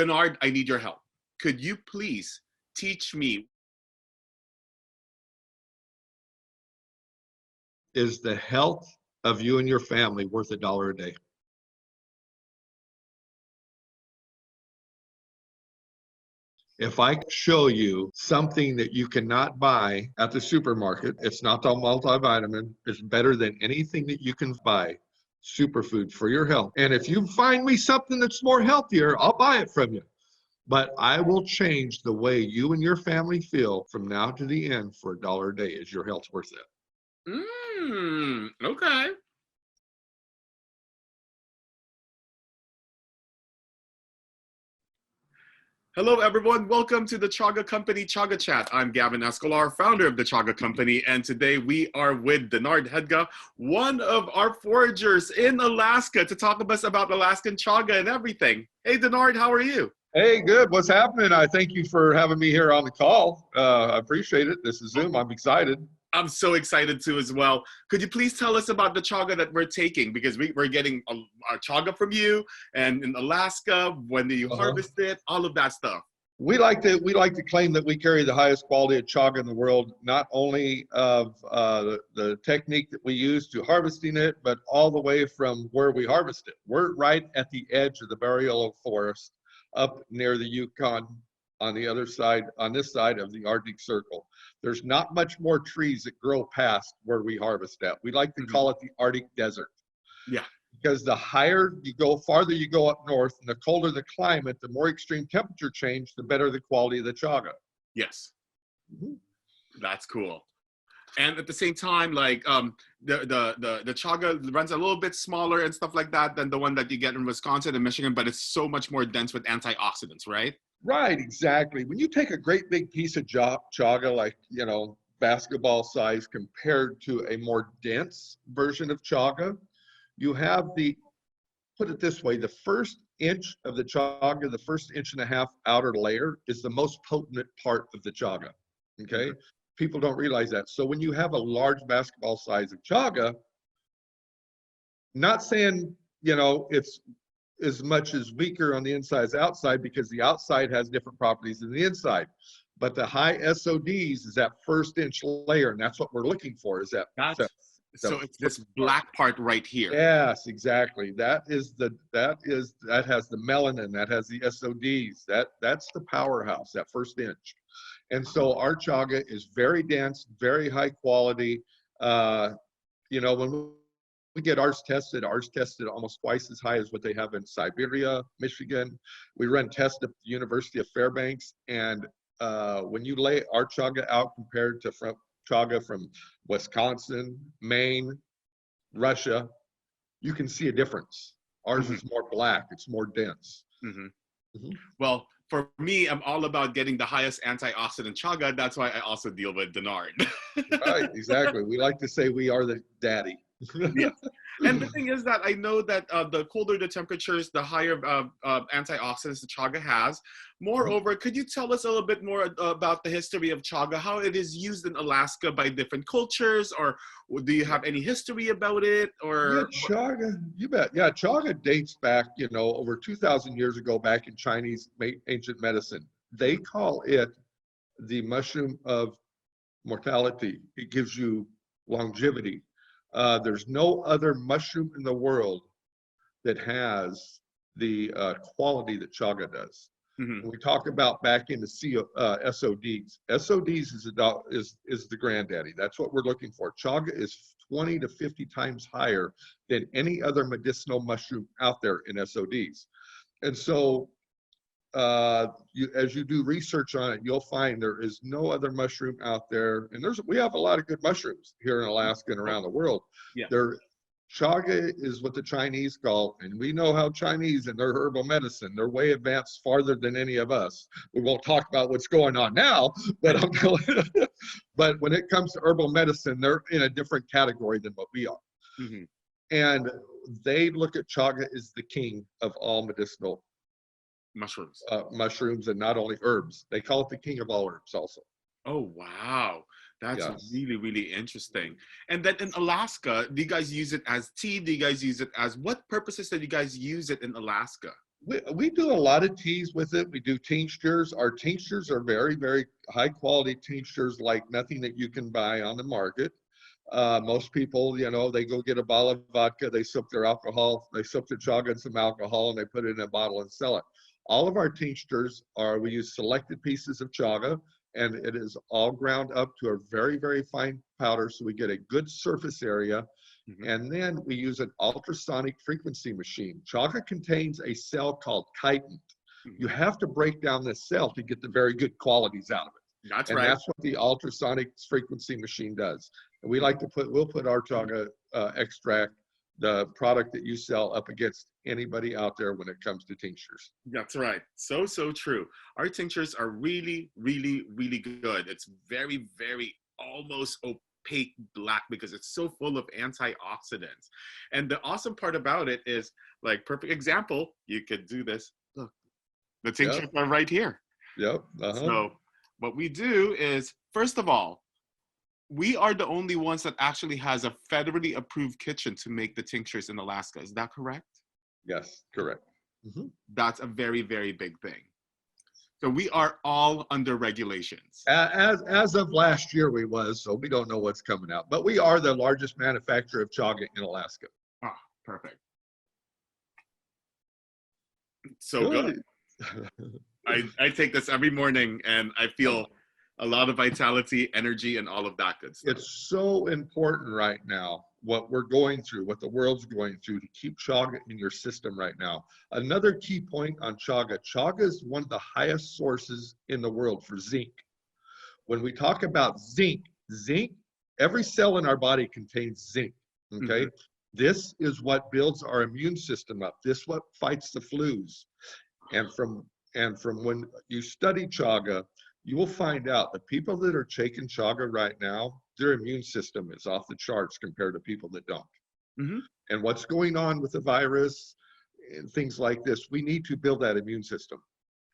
Dennard, I need your help. Could you please teach me? Is the health of you and your family worth $1 a day? If I show you something that you cannot buy at the supermarket, it's not the multivitamin, it's better than anything that you can buy, superfood for your health. And if you find me something that's more healthier, I'll buy it from you. But I will change the way you and your family feel from now to the end for $1 a day. Is your health worth it? Okay. Hello, everyone. Welcome to the Chaga Company Chaga Chat. I'm Gavin Escolar, founder of the Chaga Company, and today we are with Dennard, one of our foragers in Alaska, to talk to us about Alaskan chaga and everything. Hey, Dennard, how are you? Hey, good. What's happening? I thank you for having me here on the call. I appreciate it. This is Zoom. I'm excited. I'm so excited too as well. Could you please tell us about the chaga that we're taking? Because we're getting a chaga from you, and in Alaska, when do you harvest it? All of that stuff. We like to claim that we carry the highest quality of chaga in the world, not only of the technique that we use to harvesting it, but all the way from where we harvest it. We're right at the edge of the boreal forest, up near the Yukon, on the other side, on this side of the Arctic Circle. There's not much more trees that grow past where we harvest at. We like to call it the Arctic Desert. Yeah. Because the higher you go, farther you go up north, and the colder the climate, the more extreme temperature change, the better the quality of the chaga. Yes. That's cool. And at the same time, like the chaga runs a little bit smaller and stuff like that than the one that you get in Wisconsin and Michigan, but it's so much more dense with antioxidants, right? Right, exactly. When you take a great big piece of chaga, like, basketball size, compared to a more dense version of chaga, you have put it this way, the first inch of the chaga, the first inch and a half outer layer is the most potent part of the chaga, okay? People don't realize that. So when you have a large basketball size of chaga, not saying, it's as much as weaker on the inside as outside, because the outside has different properties than the inside. But the high SODs is that first inch layer, and that's what we're looking for. Is that so it's this black part right here. Yes, exactly. That has the melanin, that has the SODs. That's the powerhouse, that first inch. And so our chaga is very dense, very high quality. When we get ours tested almost twice as high as what they have in Siberia, Michigan. We run tests at the University of Fairbanks, and when you lay our chaga out compared to chaga from Wisconsin, Maine, Russia, you can see a difference. Ours is more black, it's more dense. Well, for me, I'm all about getting the highest antioxidant chaga. That's why I also deal with Dennard. Right, exactly. We like to say we are the daddy. Yes. And the thing is that I know that the colder the temperatures, the higher antioxidants the chaga has. Moreover, could you tell us a little bit more about the history of chaga, how it is used in Alaska by different cultures, or do you have any history about it? Or yeah, chaga, you bet. Yeah, chaga dates back, over 2,000 years ago, back in Chinese ancient medicine. They call it the mushroom of mortality. It gives you longevity. There's no other mushroom in the world that has the quality that chaga does. When we talk about back into SODs, SODs is the granddaddy. That's what we're looking for. Chaga is 20 to 50 times higher than any other medicinal mushroom out there in SODs. And so as you do research on it, you'll find there is no other mushroom out there. And we have a lot of good mushrooms here in Alaska and around the world. Yeah. Chaga is what the Chinese call, and we know how Chinese and their herbal medicine, they're way advanced farther than any of us. We won't talk about what's going on now, but but when it comes to herbal medicine, they're in a different category than what we are. And they look at chaga as the king of all medicinal mushrooms, and not only herbs. They call it the king of all herbs also. Oh, wow. That's really, really interesting. And then in Alaska, do you guys use it as tea? Do you guys use it as, what purposes do you guys use it in Alaska? We do a lot of teas with it. We do tinctures. Our tinctures are very, very high quality tinctures, like nothing that you can buy on the market. Most people, you know, they go get a bottle of vodka, they soak their alcohol, they soak their chaga in some alcohol, and they put it in a bottle and sell it. All of our tinctures are, we use selected pieces of chaga, and it is all ground up to a very, very fine powder, so we get a good surface area. And then we use an ultrasonic frequency machine. Chaga contains a cell called chitin. You have to break down this cell to get the very good qualities out of it. That's and right. that's what the ultrasonic frequency machine does. And we like to we'll put our chaga extract, the product that you sell, up against anybody out there when it comes to tinctures. That's right. So, so true. Our tinctures are really, really, really good. It's very, very almost opaque black because it's so full of antioxidants. And the awesome part about it is, like, perfect example, you could do this. Look, the tinctures are right here. Yep. So what we do is, first of all, we are the only ones that actually has a federally approved kitchen to make the tinctures in Alaska. Is that correct? Yes, correct. That's a very, very big thing. So we are all under regulations. As of last year, we was, so we don't know what's coming out. But we are the largest manufacturer of chaga in Alaska. Ah, perfect. So good. I take this every morning, and I feel a lot of vitality, energy, and all of that good stuff. It's so important right now, what we're going through, what the world's going through, to keep chaga in your system right now. Another key point on chaga, chaga is one of the highest sources in the world for zinc. When we talk about zinc, every cell in our body contains zinc, okay? This is what builds our immune system up. This is what fights the flus. And from when you study chaga, you will find out that people that are taking chaga right now, their immune system is off the charts compared to people that don't. And what's going on with the virus and things like this, we need to build that immune system.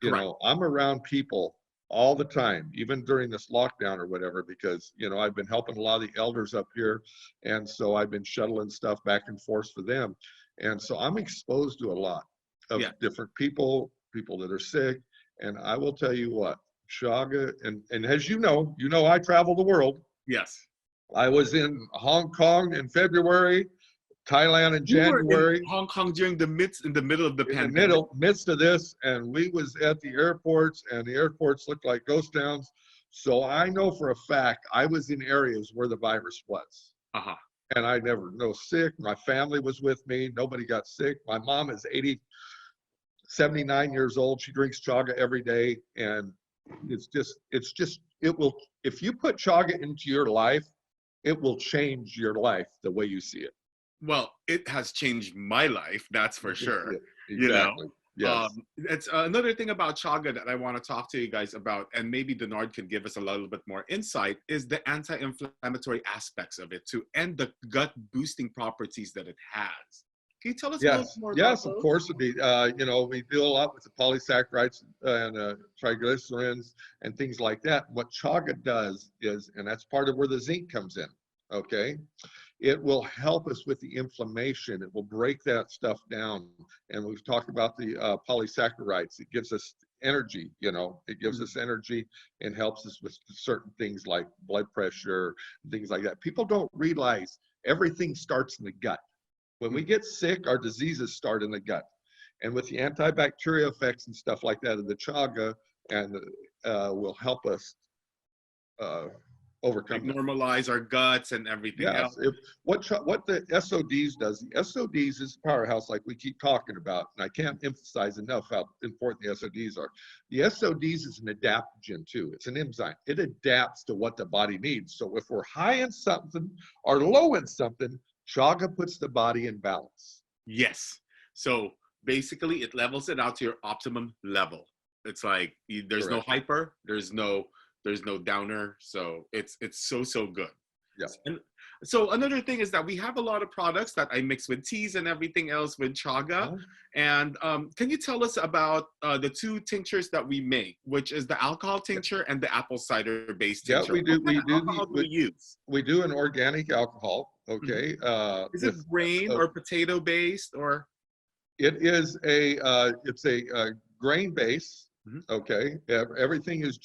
You know, I'm around people all the time, even during this lockdown or whatever, because, you know, I've been helping a lot of the elders up here. And so I've been shuttling stuff back and forth for them. And so I'm exposed to a lot of different people that are sick. And I will tell you what, chaga, and as you know, I travel the world. Yes. I was in Hong Kong in February, Thailand in January. You were in Hong Kong during the middle of the pandemic. In the midst of this, and we was at the airports, and the airports looked like ghost towns. So I know for a fact I was in areas where the virus was. And I never no sick. My family was with me. Nobody got sick. My mom is 79 years old. She drinks chaga every day, and it will, if you put chaga into your life, it will change your life the way you see it. Well, it has changed my life, that's for sure. Exactly. You know, yes. It's another thing about chaga that I want to talk to you guys about, and maybe Dennard can give us a little bit more insight, is the anti-inflammatory aspects of it to end the gut boosting properties that it has. Can you tell us a little more about Yes, those? of course. You know, we deal a lot with the polysaccharides and triglycerides and things like that. What chaga does is, and that's part of where the zinc comes in, okay? It will help us with the inflammation. It will break that stuff down. And we've talked about the polysaccharides. It gives us energy, you know, it gives us energy and helps us with certain things like blood pressure, things like that. People don't realize everything starts in the gut. When we get sick, our diseases start in the gut. And with the antibacterial effects and stuff like that of the chaga, and will help us overcome like normalize our guts and everything else. What the SODs does, the SODs is a powerhouse like we keep talking about, and I can't emphasize enough how important the SODs are. The SODs is an adaptogen too. It's an enzyme. It adapts to what the body needs. So if we're high in something or low in something, chaga puts the body in balance. Yes. So basically it levels it out to your optimum level. It's like there's no hyper, there's no downer. So it's so good. Yes. And so another thing is that we have a lot of products that I mix with teas and everything else with chaga. And can you tell us about the two tinctures that we make, which is the alcohol tincture and the apple cider based tincture? Yeah, we use. We do an organic alcohol. Okay. Is it grain or potato based or? It is it's a grain base. Okay, everything is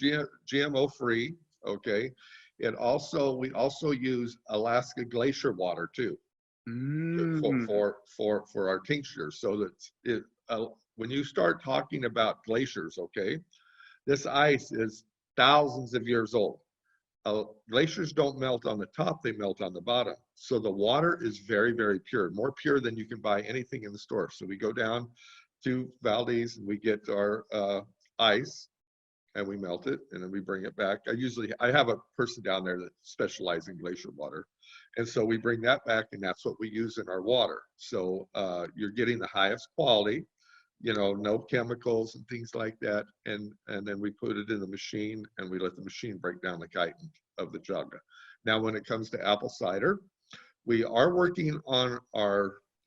GMO free. Okay, we also use Alaska glacier water too for our tinctures. So that when you start talking about glaciers, okay, this ice is thousands of years old. Glaciers don't melt on the top, they melt on the bottom. So the water is very, very pure, more pure than you can buy anything in the store. So we go down to Valdez and we get our ice and we melt it and then we bring it back. I have a person down there that specializes in glacier water. And so we bring that back and that's what we use in our water. So you're getting the highest quality, no chemicals and things like that. And then we put it in the machine and we let the machine break down the chitin of the chaga. Now, when it comes to apple cider, we are working on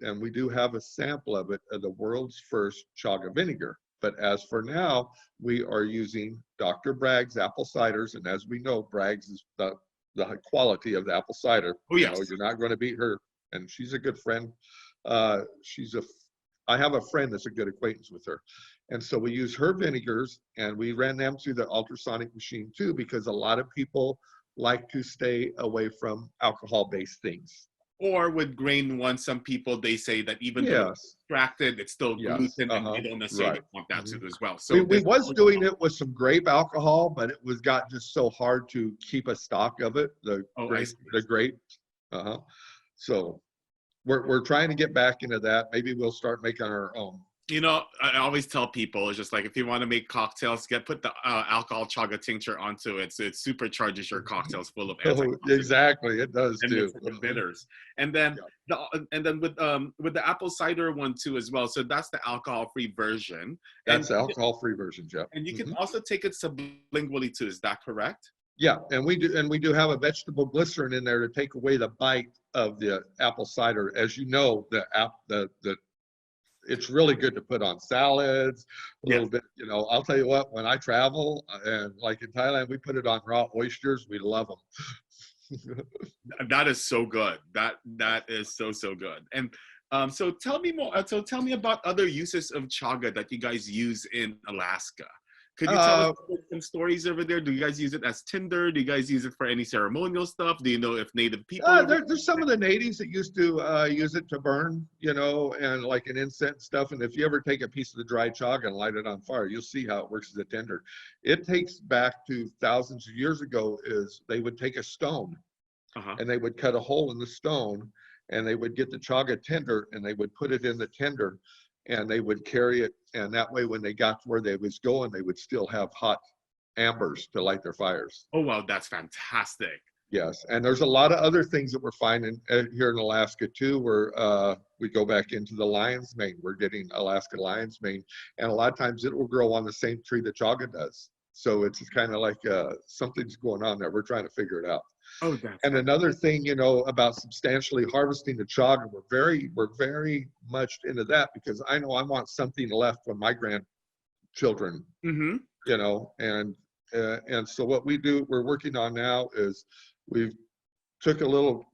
and we do have a sample of it, of the world's first chaga vinegar. But as for now, we are using Dr. Bragg's apple ciders. And as we know, Bragg's is the quality of the apple cider. Oh, yes. You're not going to beat her. And she's a good friend. I have a friend that's a good acquaintance with her. And so we use her vinegars and we ran them through the ultrasonic machine too, because a lot of people like to stay away from alcohol-based things. Or with grain ones, some people, they say that even though it's extracted, it's still gluten and they don't necessarily want that too as well. So we was doing it with some grape alcohol, but it got just so hard to keep a stock of it, the grape. So we're trying to get back into that. Maybe we'll start making our own. I always tell people, it's just like, if you want to make cocktails, put the alcohol chaga tincture onto it. So it supercharges your cocktails full of exactly, it does and too. The bitters. And then with the apple cider one too as well. So that's the alcohol-free version. That's the alcohol-free version, Jeff. And you can also take it sublingually too. Is that correct? Yeah, and we do have a vegetable glycerin in there to take away the bite of the apple cider. As you know, it's really good to put on salads, a little bit, I'll tell you what, when I travel and like in Thailand, we put it on raw oysters. We love them. That is so good. That is so good. And so tell me more. So tell me about other uses of chaga that you guys use in Alaska. Could you tell us some stories over there? Do you guys use it as tinder? Do you guys use it for any ceremonial stuff? Do you know if native people? There's some of the natives that used to use it to burn, and like an incense stuff. And if you ever take a piece of the dry chaga and light it on fire, you'll see how it works as a tinder. It takes back to thousands of years ago. Is they would take a stone and they would cut a hole in the stone and they would get the chaga tinder and they would put it in the tinder. And they would carry it, and that way when they got to where they was going, they would still have hot ambers to light their fires. Oh, wow, that's fantastic. Yes, and there's a lot of other things that we're finding here in Alaska too, where we go back into the lion's mane. We're getting Alaska lion's mane, and a lot of times it will grow on the same tree that chaga does. So it's kind of like something's going on there. We're trying to figure it out. Oh, that's and another thing, about substantially harvesting the chaga, we're very much into that, because I know I want something left for my grandchildren, and so what we're working on now is we've took a little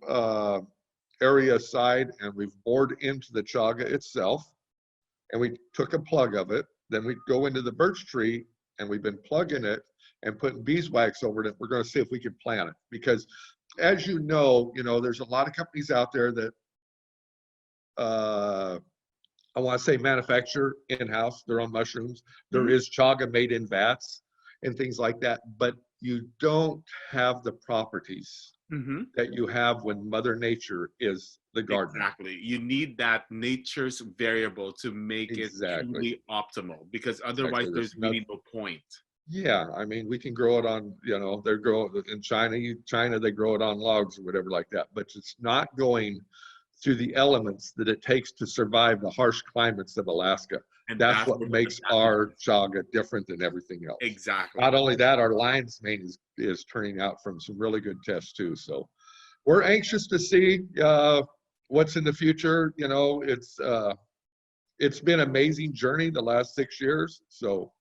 area aside and we've bored into the chaga itself, and we took a plug of it. Then we go into the birch tree and we've been plugging it and putting beeswax over it. We're going to see if we can plant it, because as you know, there's a lot of companies out there that I want to say manufacture in-house their own mushrooms. There is chaga made in vats and things like that, but you don't have the properties that you have when Mother Nature is the gardener. Exactly. You need that nature's variable to make it truly optimal, because otherwise there's really no point. Yeah, I mean, we can grow it on, they grow it in China, they grow it on logs or whatever like that, but it's not going through the elements that it takes to survive the harsh climates of Alaska. And that's what makes our chaga different than everything else. Exactly. Not only that, our lion's mane is turning out from some really good tests too. So we're anxious to see what's in the future. It's been an amazing journey the last 6 years. So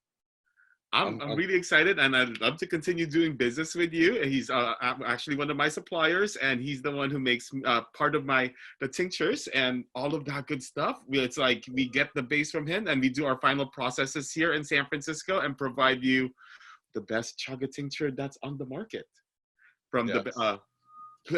I'm really excited, and I'd love to continue doing business with you. He's actually one of my suppliers, and he's the one who makes part of the tinctures and all of that good stuff. It's like we get the base from him, and we do our final processes here in San Francisco, and provide you the best chaga tincture that's on the market. From Yes.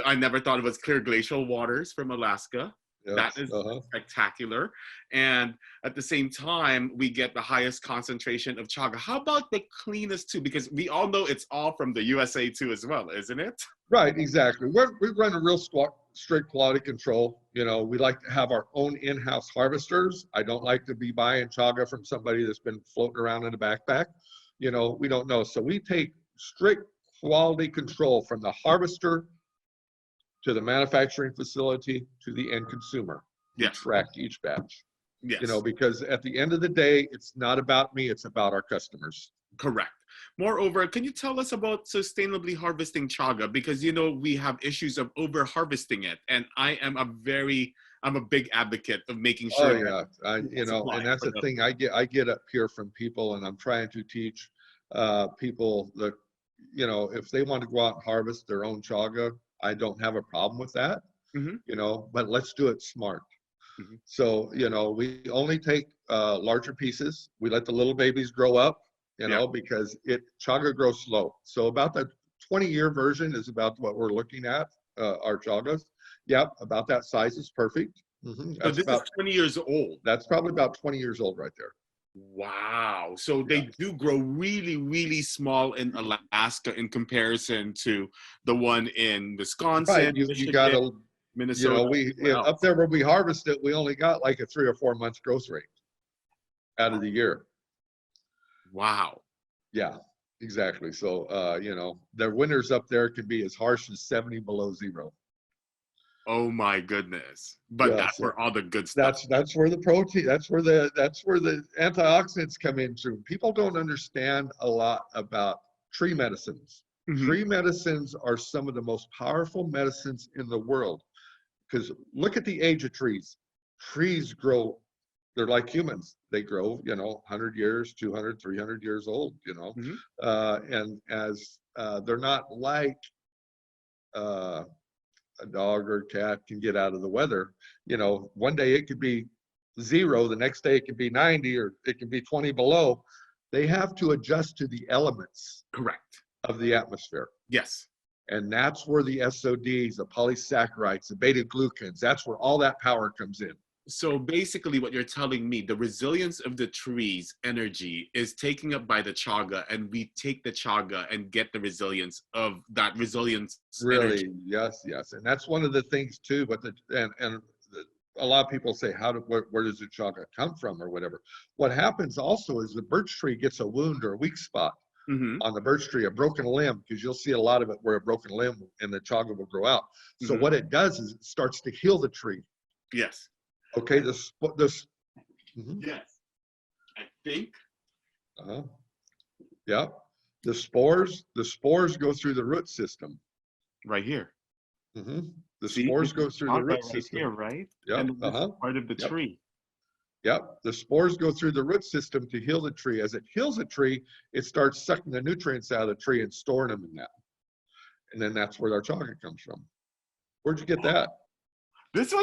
I never thought it was clear glacial waters from Alaska. Yes. That is spectacular. And at the same time, we get the highest concentration of chaga. How about the cleanest too? Because we all know it's all from the USA too as well, isn't it? Right, exactly. We run a real strict quality control. You know, we like to have our own in-house harvesters. I don't like to be buying chaga from somebody that's been floating around in a backpack. You know, we don't know. So we take strict quality control from the harvester to the manufacturing facility to the end consumer. Yes. Track each batch. Yes. You know, because at the end of the day, it's not about me, it's about our customers. Correct. Moreover, can you tell us about sustainably harvesting chaga? Because, you know, we have issues of over harvesting it. And I'm a big advocate of making sure. Oh yeah, you know, and that's the thing I get up here from people, and I'm trying to teach people that, you know, if they want to go out and harvest their own chaga, I don't have a problem with that, you know, but let's do it smart. So, you know, we only take larger pieces. We let the little babies grow up, you know, because chaga grows slow. So about the 20-year version is about what we're looking at, our chagas. Yep, about that size is perfect. So this is 20 years old. That's probably about 20 years old right there. Wow. So they do grow really, really small in Alaska in comparison to the one in Wisconsin, right. You got to, Minnesota. You know, up there where we harvest it, we only got like a 3 or 4 months growth rate out of the year. Wow. Yeah, exactly. So, you know, the winters up there can be as harsh as 70 below zero. Oh my goodness. But that's where all the good stuff. That's where the protein, that's where the antioxidants come into. People don't understand a lot about tree medicines. Tree medicines are some of the most powerful medicines in the world, because look at the age of trees. Trees grow, they're like humans. They grow, you know, 100 years, 200, 300 years old, you know. And as they're not like a dog or a cat can get out of the weather. You know, one day it could be 0, the next day it could be 90, or it can be 20 below. They have to adjust to the elements of the atmosphere. Yes. And that's where the SODs, the polysaccharides, the beta glucans, that's where all that power comes in. So basically what you're telling me, the resilience of the tree's energy is taken up by the chaga, and we take the chaga and get the resilience of that resilience. Really, energy. yes. And that's one of the things too, but a lot of people say, where does the chaga come from or whatever? What happens also is the birch tree gets a wound or a weak spot on the birch tree, a broken limb, because you'll see a lot of it where a broken limb and the chaga will grow out. So what it does is it starts to heal the tree. Yes. Okay, Yes, I think. Yeah, the spores go through the root system. Right here. The spores go through the root system. Here, right? Yeah. And this is part of the tree. Yep. The spores go through the root system to heal the tree. As it heals the tree, it starts sucking the nutrients out of the tree and storing them in that. And then that's where our chaga comes from. Where'd you get that? There's a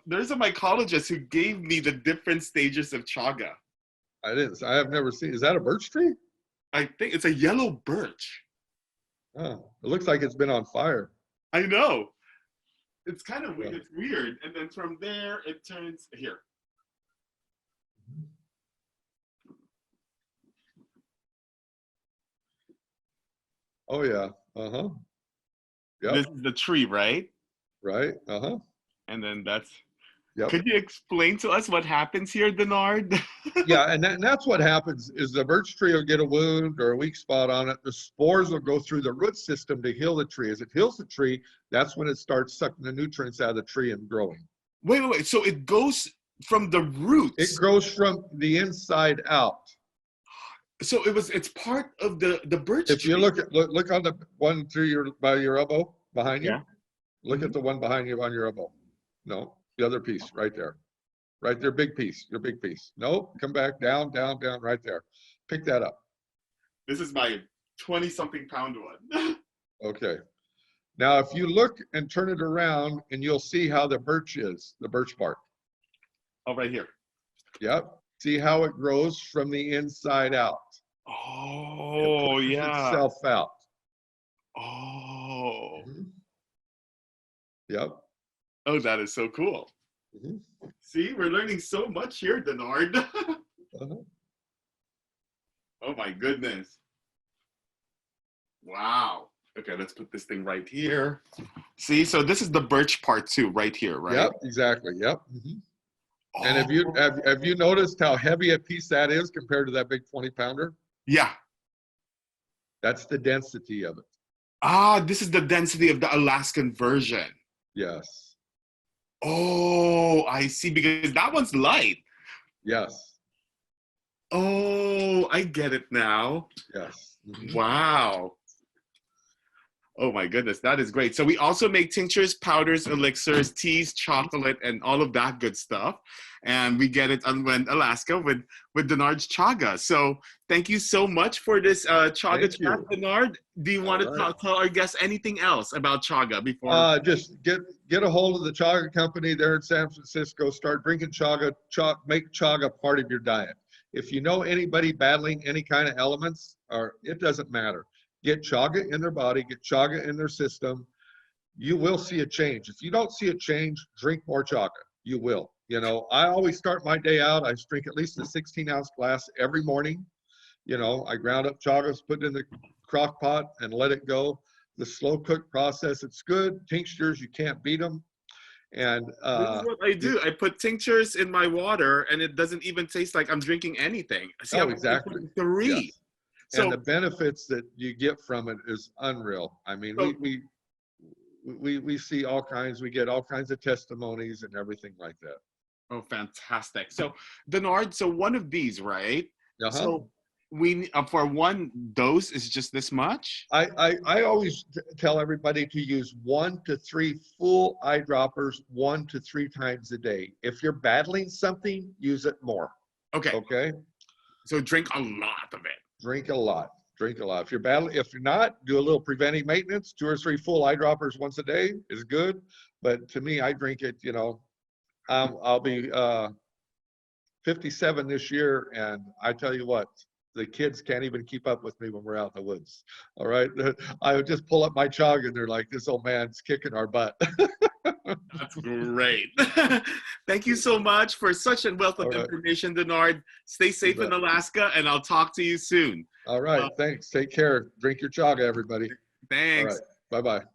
mycologist who gave me the different stages of chaga. I have never seen. Is that a birch tree? I think it's a yellow birch. Oh, it looks like it's been on fire. I know. It's kind of weird. It's weird. And then from there, it turns here. Oh, yeah. Yep. This is the tree, right? Right. And then that's. Yep. Could you explain to us what happens here, Dennard? Yeah, and that's what happens is the birch tree will get a wound or a weak spot on it. The spores will go through the root system to heal the tree. As it heals the tree, that's when it starts sucking the nutrients out of the tree and growing. Wait. So it goes from the roots. It grows from the inside out. So it's part of the birch if tree. You look on the one by your elbow behind you. Look at the one behind you on your elbow. No, the other piece right there. Right there, big piece, your big piece. No, come back, down, right there. Pick that up. This is my 20-something pound one. Okay. Now, if you look and turn it around, and you'll see how the birch is, the birch bark. Oh, right here. Yep. See how it grows from the inside out. Oh, It pushes yeah. itself out. Oh. Yep. Oh, that is so cool. See, we're learning so much here, Dennard. Oh my goodness. Wow. Okay, let's put this thing right here. See, so this is the birch part too, right here, right? Yep, exactly. Yep. Oh. And have you noticed how heavy a piece that is compared to that big 20-pounder? Yeah. That's the density of it. Ah, this is the density of the Alaskan version. Yes. Oh, I see, because that one's light. Yes. Oh, I get it now. Yes. Wow. Oh my goodness, that is great. So we also make tinctures, powders, elixirs, teas, chocolate, and all of that good stuff. And we get it on Alaska with Dennard's Chaga. So thank you so much for this Chaga chat, Dennard. Do you want to tell our guests anything else about Chaga before? Just get a hold of the Chaga company there in San Francisco. Start drinking Chaga. Make Chaga part of your diet. If you know anybody battling any kind of elements, or it doesn't matter. Get Chaga in their body, get Chaga in their system. You will see a change. If you don't see a change, drink more Chaga. You will. You know, I always start my day out. I drink at least a 16-ounce glass every morning. You know, I ground up Chagas, put it in the crock pot, and let it go. The slow cook process, it's good. Tinctures, you can't beat them. And this is what I do. I put tinctures in my water, and it doesn't even taste like I'm drinking anything. See, I'm exactly. 3. Yes. So, and the benefits that you get from it is unreal. I mean, we see all kinds. We get all kinds of testimonies and everything like that. Oh, fantastic! So, Dennard, so one of these, right? So we for one dose is just this much. I always tell everybody to use 1 to 3 full eyedroppers 1 to 3 times a day. If you're battling something, use it more. Okay. Okay. So drink a lot of it. Drink a lot. Drink a lot. If you're battling, if you're not, do a little preventive maintenance. 2 or 3 full eyedroppers once a day is good. But to me, I drink it. You know, I'll be 57 this year, and I tell you what, the kids can't even keep up with me when we're out in the woods. All right, I would just pull up my Chaga, and they're like, "This old man's kicking our butt." That's great. Thank you so much for such a wealth of information, Dennard. Stay safe in Alaska, and I'll talk to you soon. All right, thanks. Take care. Drink your Chaga, everybody. Thanks. All right, bye-bye.